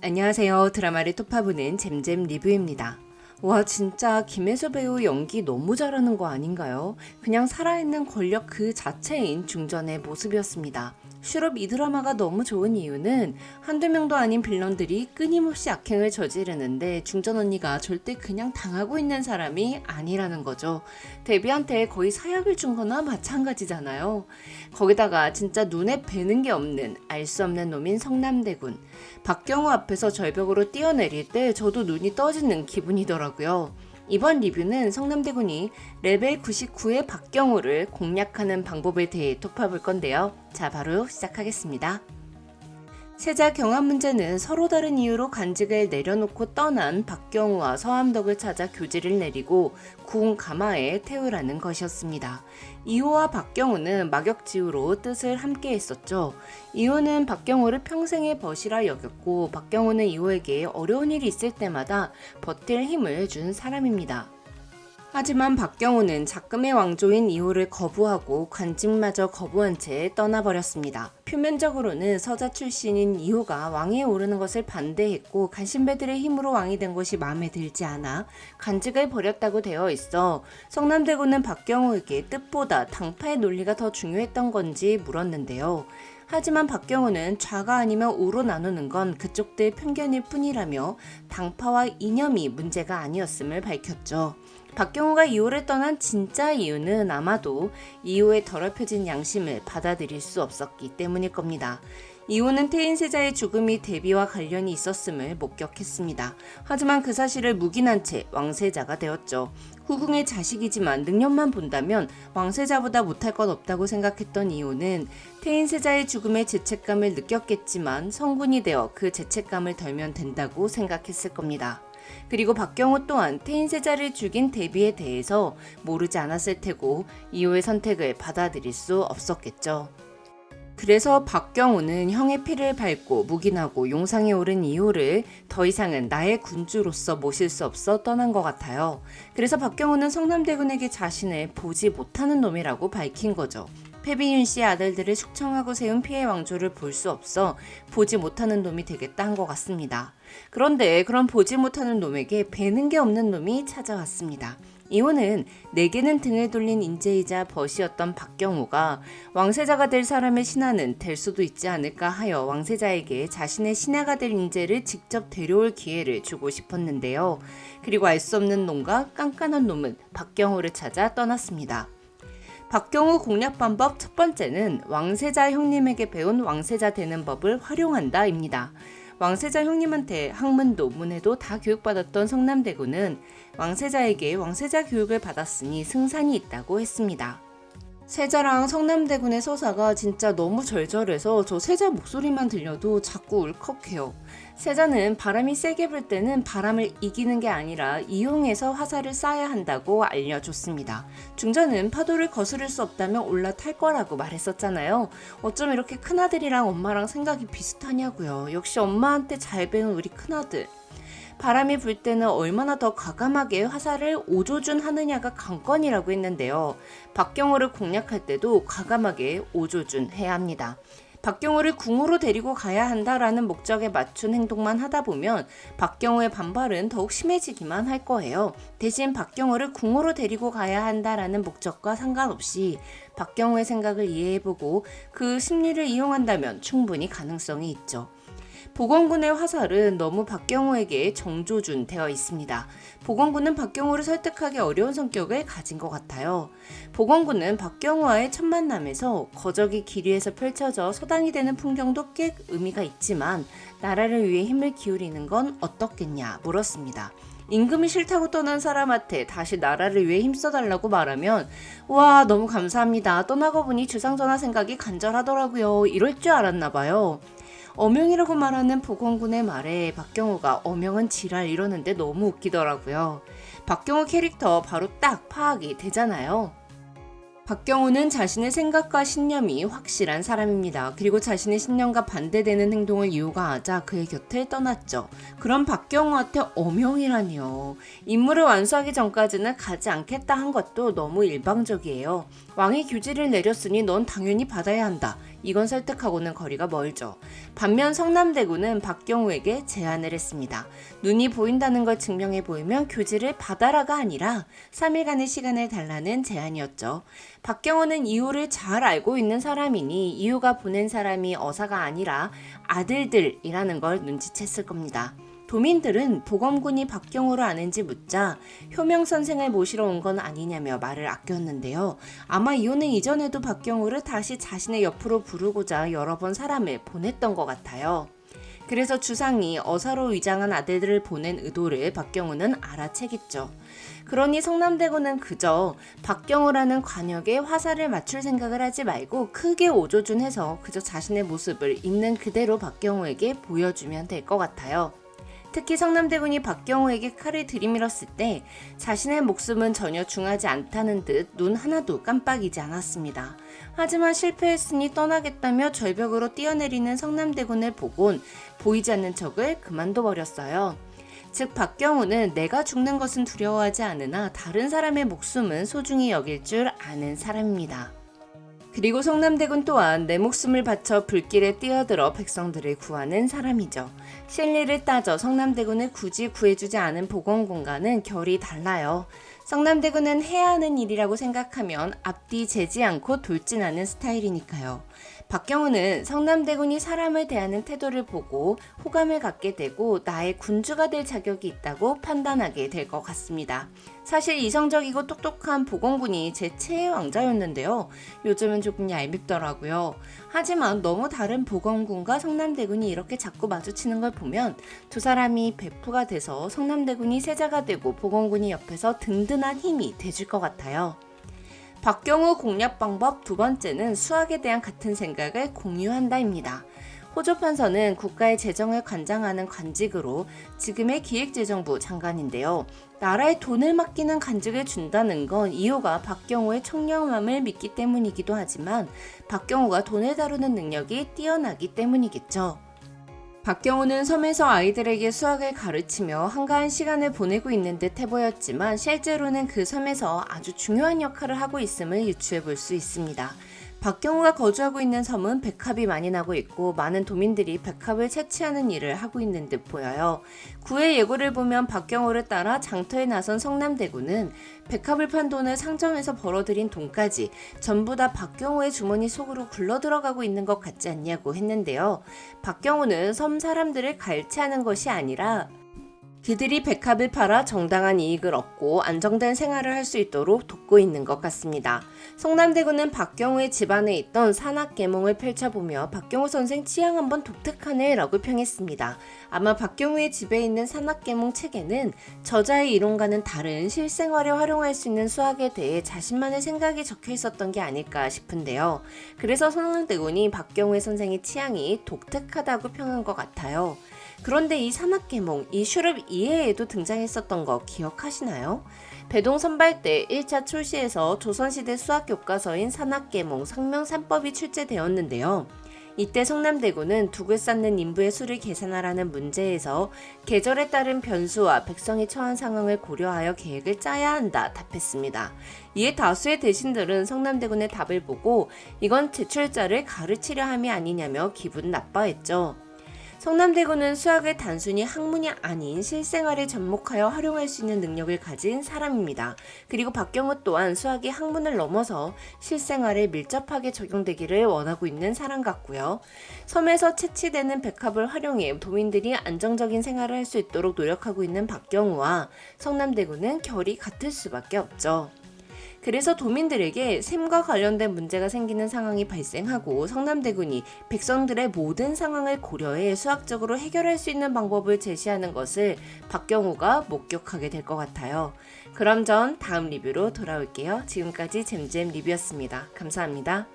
안녕하세요. 드라마를 톱파보는 잼잼 리뷰입니다. 와, 진짜 김혜수 배우 연기 너무 잘하는 거 아닌가요? 그냥 살아있는 권력 그 자체인 중전의 모습이었습니다. 슈럽 이 드라마가 너무 좋은 이유는 한두 명도 아닌 빌런들이 끊임없이 악행을 저지르는데 중전 언니가 절대 그냥 당하고 있는 사람이 아니라는 거죠. 데뷔한테 거의 사약을 준 거나 마찬가지잖아요. 거기다가 진짜 눈에 뵈는 게 없는 알 수 없는 놈인 성남대군. 박경호 앞에서 절벽으로 뛰어내릴 때 저도 눈이 떠지는 기분이더라고요. 이번 리뷰는 성남대군이 레벨 99의 박경호를 공략하는 방법에 대해 톱파볼 건데요. 자, 바로 시작하겠습니다. 세자 경합 문제는 서로 다른 이유로 간직을 내려놓고 떠난 박경호와 서암덕을 찾아 교지를 내리고 궁 가마에 태우라는 것이었습니다. 이호와 박경호는 막역지우로 뜻을 함께 했었죠. 이호는 박경호를 평생의 벗이라 여겼고 박경호는 이호에게 어려운 일이 있을 때마다 버틸 힘을 준 사람입니다. 하지만 박경호는 작금의 왕조인 이호를 거부하고 관직마저 거부한 채 떠나버렸습니다. 표면적으로는 서자 출신인 이호가 왕위에 오르는 것을 반대했고 간신배들의 힘으로 왕이 된 것이 마음에 들지 않아 간직을 버렸다고 되어 있어 성남대군은 박경호에게 뜻보다 당파의 논리가 더 중요했던 건지 물었는데요. 하지만 박경호는 좌가 아니면 우로 나누는 건 그쪽들 편견일 뿐이라며 당파와 이념이 문제가 아니었음을 밝혔죠. 박경호가 이호를 떠난 진짜 이유는 아마도 이호의 더럽혀진 양심을 받아들일 수 없었기 때문일 겁니다. 이호는 태인세자의 죽음이 데뷔와 관련이 있었음을 목격했습니다. 하지만 그 사실을 묵인한 채 왕세자가 되었죠. 후궁의 자식이지만 능력만 본다면 왕세자보다 못할 것 없다고 생각했던 이호는 태인세자의 죽음에 죄책감을 느꼈겠지만 성군이 되어 그 죄책감을 덜면 된다고 생각했을 겁니다. 그리고 박경호 또한 태인세자를 죽인 데뷔에 대해서 모르지 않았을 테고 이호의 선택을 받아들일 수 없었겠죠. 그래서 박경호는 형의 피를 밟고 묵인하고 용상에 오른 이호를 더 이상은 나의 군주로서 모실 수 없어 떠난 것 같아요. 그래서 박경호는 성남대군에게 자신을 보지 못하는 놈이라고 밝힌 거죠. 패비윤 씨의 아들들을 숙청하고 세운 피해 왕조를 볼 수 없어 보지 못하는 놈이 되겠다 한 것 같습니다. 그런데 그런 보지 못하는 놈에게 배는 게 없는 놈이 찾아왔습니다. 이호는 내게는 등을 돌린 인재이자 벗이었던 박경호가 왕세자가 될 사람의 신하는 될 수도 있지 않을까 하여 왕세자에게 자신의 신하가 될 인재를 직접 데려올 기회를 주고 싶었는데요. 그리고 알 수 없는 놈과 깐깐한 놈은 박경호를 찾아 떠났습니다. 박경호 공략 방법 첫 번째는 왕세자 형님에게 배운 왕세자 되는 법을 활용한다 입니다. 왕세자 형님한테 학문도 문해도 다 교육받았던 성남대군은 왕세자에게 왕세자 교육을 받았으니 승산이 있다고 했습니다. 세자랑 성남대군의 서사가 진짜 너무 절절해서 저 세자 목소리만 들려도 자꾸 울컥해요. 세자는 바람이 세게 불 때는 바람을 이기는 게 아니라 이용해서 화살을 쏴야 한다고 알려줬습니다. 중전은 파도를 거스를 수 없다면 올라탈 거라고 말했었잖아요. 어쩜 이렇게 큰아들이랑 엄마랑 생각이 비슷하냐고요. 역시 엄마한테 잘 배운 우리 큰아들. 바람이 불 때는 얼마나 더 과감하게 화살을 오조준하느냐가 관건이라고 했는데요. 박경호를 공략할 때도 과감하게 오조준해야 합니다. 박경호를 궁으로 데리고 가야 한다라는 목적에 맞춘 행동만 하다 보면 박경호의 반발은 더욱 심해지기만 할 거예요. 대신 박경호를 궁으로 데리고 가야 한다라는 목적과 상관없이 박경호의 생각을 이해해보고 그 심리를 이용한다면 충분히 가능성이 있죠. 보건군의 화살은 너무 박경호에게 정조준 되어 있습니다. 보건군은 박경호를 설득하기 어려운 성격을 가진 것 같아요. 보건군은 박경호와의 첫 만남에서 거적이 기리에서 펼쳐져 서당이 되는 풍경도 꽤 의미가 있지만 나라를 위해 힘을 기울이는 건 어떻겠냐 물었습니다. 임금이 싫다고 떠난 사람한테 다시 나라를 위해 힘써달라고 말하면 와 너무 감사합니다. 떠나고 보니 주상전하 생각이 간절하더라고요. 이럴 줄 알았나 봐요. 어명이라고 말하는 보건군의 말에 박경호가 어명은 지랄 이러는데 너무 웃기더라고요. 박경호 캐릭터 바로 딱 파악이 되잖아요. 박경호는 자신의 생각과 신념이 확실한 사람입니다. 그리고 자신의 신념과 반대되는 행동을 이호가 하자 그의 곁을 떠났죠. 그럼 박경호한테 어명이라니요. 임무를 완수하기 전까지는 가지 않겠다 한 것도 너무 일방적이에요. 왕이 규지를 내렸으니 넌 당연히 받아야 한다. 이건 설득하고는 거리가 멀죠. 반면 성남대군은 박경우에게 제안을 했습니다. 눈이 보인다는 걸 증명해 보이면 교지를 받아라가 아니라 3일간의 시간을 달라는 제안이었죠. 박경우는 이유를 잘 알고 있는 사람이니 이유가 보낸 사람이 어사가 아니라 아들들이라는 걸 눈치챘을 겁니다. 도민들은 보검군이 박경우를 아는지 묻자 효명 선생을 모시러 온 건 아니냐며 말을 아꼈는데요. 아마 이혼은 이전에도 박경우를 다시 자신의 옆으로 부르고자 여러 번 사람을 보냈던 것 같아요. 그래서 주상이 어사로 위장한 아들들을 보낸 의도를 박경우는 알아채겠죠. 그러니 성남대군은 그저 박경우라는 관역에 화살을 맞출 생각을 하지 말고 크게 오조준해서 그저 자신의 모습을 있는 그대로 박경우에게 보여주면 될 것 같아요. 특히 성남대군이 박경우에게 칼을 들이밀었을 때 자신의 목숨은 전혀 중하지 않다는 듯 눈 하나도 깜빡이지 않았습니다. 하지만 실패했으니 떠나겠다며 절벽으로 뛰어내리는 성남대군을 보곤 보이지 않는 척을 그만둬버렸어요. 즉 박경우는 내가 죽는 것은 두려워하지 않으나 다른 사람의 목숨은 소중히 여길 줄 아는 사람입니다. 그리고 성남대군 또한 내 목숨을 바쳐 불길에 뛰어들어 백성들을 구하는 사람이죠. 실리를 따져 성남대군을 굳이 구해주지 않은 보건군과는 결이 달라요. 성남대군은 해야 하는 일이라고 생각하면 앞뒤 재지 않고 돌진하는 스타일이니까요. 박경우는 성남대군이 사람을 대하는 태도를 보고 호감을 갖게 되고 나의 군주가 될 자격이 있다고 판단하게 될 것 같습니다. 사실 이성적이고 똑똑한 보건군이 제 최애 왕자였는데요. 요즘은 조금 얄밉더라고요. 하지만 너무 다른 보건군과 성남대군이 이렇게 자꾸 마주치는 걸 보면 두 사람이 배프가 돼서 성남대군이 세자가 되고 보건군이 옆에서 든든한 힘이 돼줄 것 같아요. 박경우 공략 방법 두 번째는 수학에 대한 같은 생각을 공유한다입니다. 호조판서는 국가의 재정을 관장하는 관직으로 지금의 기획재정부 장관인데요. 나라에 돈을 맡기는 관직을 준다는 건 이유가 박경우의 청렴함을 믿기 때문이기도 하지만 박경우가 돈을 다루는 능력이 뛰어나기 때문이겠죠. 박경우는 섬에서 아이들에게 수학을 가르치며 한가한 시간을 보내고 있는 듯 해보였지만 실제로는 그 섬에서 아주 중요한 역할을 하고 있음을 유추해 볼 수 있습니다. 박경우가 거주하고 있는 섬은 백합이 많이 나고 있고 많은 도민들이 백합을 채취하는 일을 하고 있는 듯 보여요. 구의 예고를 보면 박경우를 따라 장터에 나선 성남대군은 백합을 판 돈을 상점에서 벌어들인 돈까지 전부 다 박경우의 주머니 속으로 굴러들어가고 있는 것 같지 않냐고 했는데요. 박경우는 섬 사람들을 갈취하는 것이 아니라 그들이 백합을 팔아 정당한 이익을 얻고 안정된 생활을 할 수 있도록 돕고 있는 것 같습니다. 성남대군은 박경우의 집안에 있던 산악계몽을 펼쳐보며 박경우 선생 취향 한번 독특하네 라고 평했습니다. 아마 박경우의 집에 있는 산악계몽 책에는 저자의 이론과는 다른 실생활에 활용할 수 있는 수학에 대해 자신만의 생각이 적혀 있었던 게 아닐까 싶은데요. 그래서 성남대군이 박경우의 선생의 취향이 독특하다고 평한 것 같아요. 그런데 이 산악계몽, 이 슈룹 이해에도 등장했었던 거 기억하시나요? 배동 선발 때 1차 출시에서 조선시대 수학교과서인 산악계몽 성명산법이 출제되었는데요. 이때 성남대군은 둑을 쌓는 인부의 수를 계산하라는 문제에서 계절에 따른 변수와 백성이 처한 상황을 고려하여 계획을 짜야 한다 답했습니다. 이에 다수의 대신들은 성남대군의 답을 보고 이건 제출자를 가르치려 함이 아니냐며 기분 나빠했죠. 성남대군은 수학을 단순히 학문이 아닌 실생활에 접목하여 활용할 수 있는 능력을 가진 사람입니다. 그리고 박경우 또한 수학이 학문을 넘어서 실생활에 밀접하게 적용되기를 원하고 있는 사람 같고요. 섬에서 채취되는 백합을 활용해 도민들이 안정적인 생활을 할 수 있도록 노력하고 있는 박경우와 성남대군은 결이 같을 수밖에 없죠. 그래서 도민들에게 셈과 관련된 문제가 생기는 상황이 발생하고 성남대군이 백성들의 모든 상황을 고려해 수학적으로 해결할 수 있는 방법을 제시하는 것을 박경우가 목격하게 될 것 같아요. 그럼 전 다음 리뷰로 돌아올게요. 지금까지 잼잼 리뷰였습니다. 감사합니다.